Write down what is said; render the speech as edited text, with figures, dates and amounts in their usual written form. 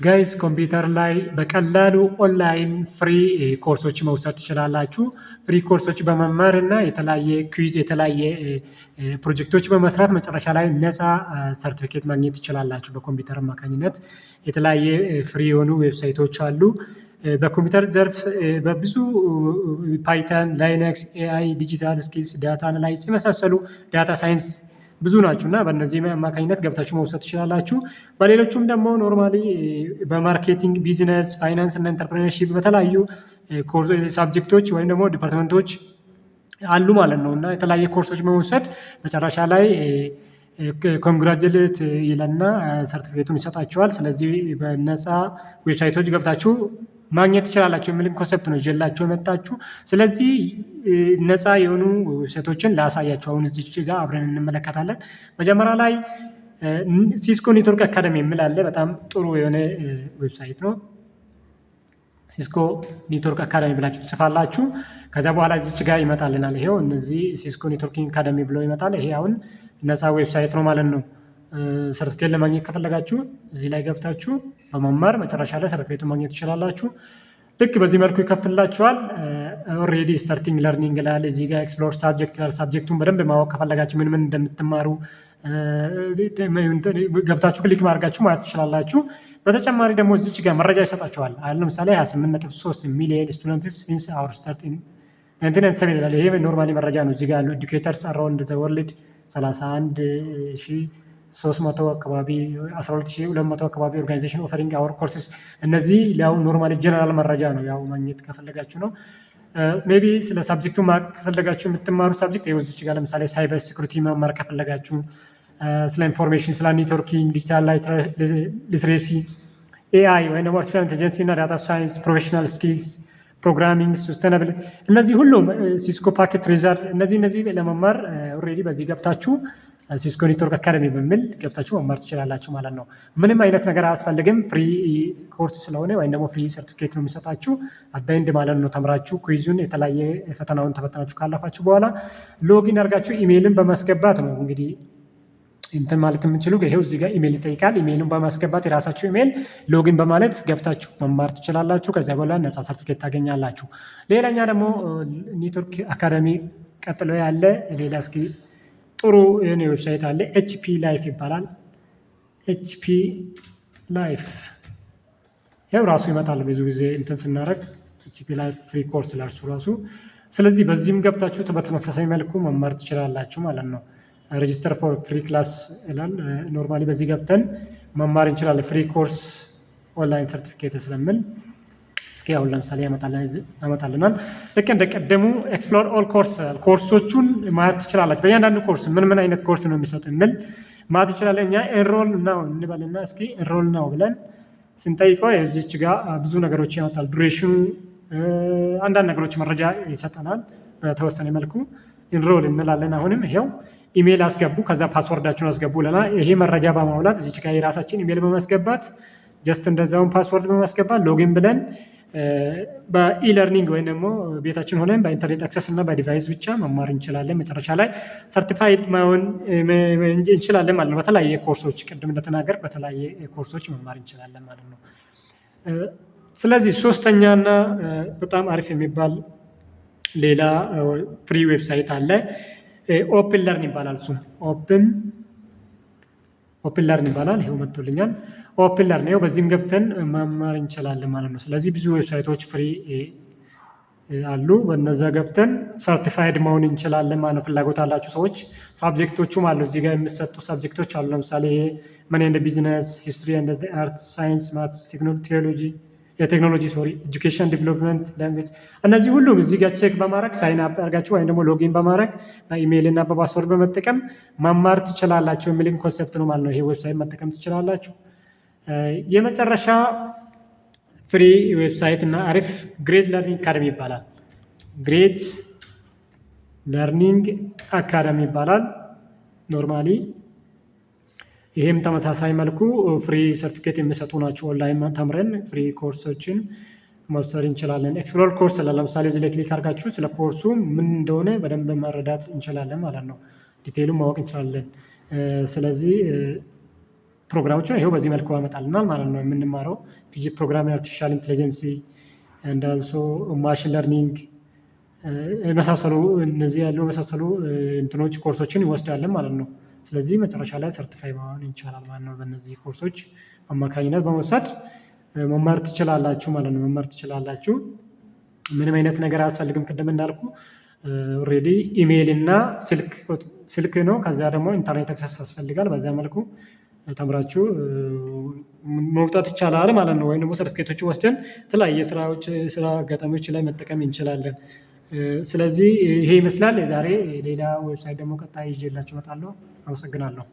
ጋይስ ኮምፒውተር ላይ በቀላሉ ኦንላይን ፍሪ ኮርሶች መውሰድ ትችላላችሁ። ፍሪ ኮርሶች በመማር እና የተለያየ ኩዊዝ የተለያየ ፕሮጀክቶች በመስራት መጨረሻ ላይ ነፃ ሰርቲፊኬት ማግኘት ትችላላችሁ። በኮምፒውተር አማካኝነት የተለያየ ፍሪ የሆኑ ዌብሳይቶች አሉ። በኮምፒውተር ዘርፍ በብዙ ፓይተን፣ ላይነክስ፣ ኤአይ፣ ዲጂታል ስኪልስ፣ ዳታ አናላይዝ የመሳሰሉ ዳታ ሳይንስ ብዙ ናችሁ እና በእነዚህ አማካኝነት ገብታችሁ መውሰድ ትችላላችሁ። በሌሎቹም ደግሞ ኖርማሊ በማርኬቲንግ፣ ቢዝነስ፣ ፋይናንስ እና ኢንተርፕረነርሺፕ በተለያዩ ሳብጀክቶች ወይም ደግሞ ዲፓርትመንቶች አሉ ማለት ነው እና የተለያየ ኮርሶች በመውሰድ መጨረሻ ላይ ኮንግራጁሌት ይለና ሰርቲፊኬቱን ይሰጣችኋል። ስለዚህ በነፃ ዌብሳይቶች ገብታችሁ ማግኘት ትችላላችሁ የሚል ኮንሰፕት ነው ይዤላችሁ የመጣችሁ። ስለዚህ ነፃ የሆኑ ዌብሳይቶችን ላሳያችሁ አሁን እዚች ጋር አብረን እንመለከታለን። መጀመሪያ ላይ ሲስኮ ኔትወርክ አካዳሚ የሚል አለ። በጣም ጥሩ የሆነ ዌብሳይት ነው። ሲስኮ ኔትወርክ አካዳሚ ብላችሁ ትጽፋላችሁ። ከዛ በኋላ እዚች ጋር ይመጣልናል። ይሄው እነዚህ ሲስኮ ኔትወርኪንግ አካዳሚ ብሎ ይመጣል። ይሄ አሁን ነፃ ዌብሳይት ነው ማለት ነው። ሰርቲፊኬት ለማግኘት ከፈለጋችሁ እዚህ ላይ ገብታችሁ በመማር መጨረሻ ላይ ሰርቲፊኬቱን ማግኘት ትችላላችሁ። ልክ በዚህ መልኩ ይከፍትላችኋል። ኦልሬዲ ስታርቲንግ ለርኒንግ ይላል። እዚህ ጋር ኤክስፕሎር ሳብጀክት ይላል። ሳብጀክቱን በደንብ ማወቅ ከፈለጋችሁ ምን ምን እንደምትማሩ ገብታችሁ ክሊክ ማድረጋችሁ ማለት ትችላላችሁ። በተጨማሪ ደግሞ እዚች ጋር መረጃ ይሰጣችኋል። አሁን ለምሳሌ 28.3 ሚሊዮን ስቱደንትስ ሲንስ አወር ስታርቲንግ ኢንተርኔት ሰሜን ይላል። ይሄ ኖርማሊ መረጃ ነው። እዚህ ጋር ያሉ ኤዱኬተርስ አራውንድ ዘ ወርልድ 31,300 አካባቢ 12,200 አካባቢ ኦርጋናይዜሽን ኦፈሪንግ አወር ኮርስስ። እነዚህ ያው ኖርማሊ ጀነራል መረጃ ነው። ያው ማግኘት ከፈለጋችሁ ነው። ሜቢ ስለ ሳብጀክቱ ማወቅ ከፈለጋችሁ የምትማሩ ሳብጀክት ይኸው እዚች ጋር ለምሳሌ ሳይበር ሲኩሪቲ መማር ከፈለጋችሁ ስለ ኢንፎርሜሽን፣ ስለ ኔትወርኪንግ፣ ዲጂታል ሊትሬሲ፣ ኤአይ ወይም ደግሞ አርቲፊሻል ኢንቴሊጀንስ እና ዳታ ሳይንስ፣ ፕሮፌሽናል ስኪልስ፣ ፕሮግራሚንግ፣ ሱስቴናብሊቲ እነዚህ ሁሉም ሲስኮ ፓኬት ሪዛርቭ እነዚህ ለመማር ኦልሬዲ በዚህ ገብታችሁ ሲስኮ ኔትወርክ አካዳሚ በሚል ገብታችሁ መማር ትችላላችሁ ማለት ነው። ምንም አይነት ነገር አያስፈልግም። ፍሪ ኮርስ ስለሆነ ወይም ደግሞ ፍሪ ሰርቲፊኬት ነው የሚሰጣችሁ አዳይንድ ማለት ነው። ተምራችሁ ኩይዙን የተለያየ ፈተናውን ተፈተናችሁ ካለፋችሁ በኋላ ሎጊን አድርጋችሁ ኢሜይልን በማስገባት ነው እንግዲህ እንትን ማለት የምንችሉ። ይሄው እዚህ ጋር ኢሜይል ይጠይቃል። ኢሜይሉን በማስገባት የራሳችሁ ኢሜይል ሎጊን በማለት ገብታችሁ መማር ትችላላችሁ። ከዚያ በኋላ ነፃ ሰርቲፊኬት ታገኛላችሁ። ሌላኛ ደግሞ ኔትወርክ አካዳሚ ቀጥሎ ያለ ሌላ እስኪ ጥሩ የሆነ ዌብሳይት አለ። ኤችፒ ላይፍ ይባላል። ኤችፒ ላይፍ ያው ራሱ ይመጣል ብዙ ጊዜ እንትን ስናደርግ ኤችፒ ላይፍ ፍሪ ኮርስ ለእርሱ ራሱ። ስለዚህ በዚህም ገብታችሁ በተመሳሳይ መልኩ መማር ትችላላችሁ ማለት ነው። ሬጂስተር ፎር ፍሪ ክላስ ይላል። ኖርማሊ በዚህ ገብተን መማር እንችላለን። ፍሪ ኮርስ ኦንላይን ሰርቲፊኬት ስለምል እስኪ አሁን ለምሳሌ ያመጣልናል። ልክ እንደ ቀደሙ ኤክስፕሎር ኦል ኮርሶቹን ማየት ትችላላችሁ። በእያንዳንዱ ኮርስ ምን ምን አይነት ኮርስ ነው የሚሰጥ የሚል ማየት ይችላለን። እኛ ኤንሮል ነው እንበልና እስኪ ኤንሮል ነው ብለን ስንጠይቀው እዚች ጋር ብዙ ነገሮች ያመጣል። ዱሬሽኑ አንዳንድ ነገሮች መረጃ ይሰጠናል። በተወሰነ መልኩ ኤንሮል እንላለን። አሁንም ይሄው ኢሜይል አስገቡ፣ ከዛ ፓስወርዳችሁን አስገቡ ለና ይሄ መረጃ በማውላት እዚች ጋር የራሳችን ኢሜይል በማስገባት ጀስት እንደዛውን ፓስወርድ በማስገባት ሎጊን ብለን በኢለርኒንግ ወይም ደግሞ ቤታችን ሆነን በኢንተርኔት አክሰስ እና በዲቫይስ ብቻ መማር እንችላለን። መጨረሻ ላይ ሰርቲፋይድ መሆን እንችላለን ማለት ነው። በተለያየ ኮርሶች ቅድም እንደተናገር በተለያየ ኮርሶች መማር እንችላለን ማለት ነው። ስለዚህ ሶስተኛና በጣም አሪፍ የሚባል ሌላ ፍሪ ዌብሳይት አለ። ኦፕን ለርን ይባላል። እሱም ኦፕን ለርን ይባላል። ይሄው መጥቶልኛል። ኦፕን ለርን ነው። በዚህም ገብተን መማር እንችላለን ማለት ነው። ስለዚህ ብዙ ዌብሳይቶች ፍሪ አሉ። በነዛ ገብተን ሰርቲፋይድ መሆን እንችላለን ማለት ነው። ፍላጎት አላችሁ ሰዎች ሳብጀክቶቹም አሉ። እዚህ ጋር የሚሰጡ ሳብጀክቶች አሉ። ለምሳሌ መኒ ኤንድ ቢዝነስ፣ ሂስትሪ ኤንድ አርት፣ ሳይንስ፣ ማትስ፣ ቴክኖሎጂ ኤጁኬሽን፣ ዲቨሎፕመንት፣ ላንጉዌጅ እነዚህ ሁሉም እዚህ ጋር ቼክ በማድረግ ሳይን አፕ አድርጋችሁ ወይም ደግሞ ሎጊን በማድረግ በኢሜይል እና በፓስወርድ በመጠቀም መማር ትችላላችሁ የሚልም ኮንሰፕት ነው ማለት ነው። ይሄ ዌብሳይት መጠቀም ትችላላችሁ። የመጨረሻ ፍሪ ዌብሳይት እና አሪፍ ግሬድ ለርኒንግ አካዳሚ ይባላል። ግሬድ ለርኒንግ አካዳሚ ይባላል ኖርማሊ። ይሄም ተመሳሳይ መልኩ ፍሪ ሰርቲፊኬት የሚሰጡ ናቸው። ኦንላይን ተምረን ፍሪ ኮርሶችን መውሰድ እንችላለን። ኤክስፕሎር ኮርስ ለምሳሌ እዚህ ላይ ክሊክ አድርጋችሁ ስለ ኮርሱ ምን እንደሆነ በደንብ መረዳት እንችላለን ማለት ነው። ዲቴይሉን ማወቅ እንችላለን። ስለዚህ ፕሮግራሞችን ይኸው በዚህ መልኩ ያመጣልናል ማለት ነው። የምንማረው ፕሮግራሚንግ፣ አርቲፊሻል ኢንቴሊጀንሲ እንዳልሶ ማሽን ለርኒንግ የመሳሰሉ እነዚህ ያለው የመሳሰሉ እንትኖች ኮርሶችን ይወስዳለን ማለት ነው። ስለዚህ መጨረሻ ላይ ሰርቲፋይ መሆን ይቻላል ማለት ነው። በእነዚህ ኮርሶች አማካኝነት በመውሰድ መማር ትችላላችሁ ማለት ነው። መማር ትችላላችሁ። ምንም አይነት ነገር አያስፈልግም። ቅድም እንዳልኩ ኦልሬዲ ኢሜይል እና ስልክ ነው። ከዛ ደግሞ ኢንተርኔት አክሰስ ያስፈልጋል። በዛ መልኩ ተምራችሁ መውጣት ይቻላል ማለት ነው። ወይም ደግሞ ሰርቲፊኬቶች ወስደን የተለያየ ስራ አጋጣሚዎች ላይ መጠቀም እንችላለን። ስለዚህ ይሄ ይመስላል የዛሬ። ሌላ ዌብሳይት ደግሞ ቀጣይ ይዤላችሁ እመጣለሁ። አመሰግናለሁ።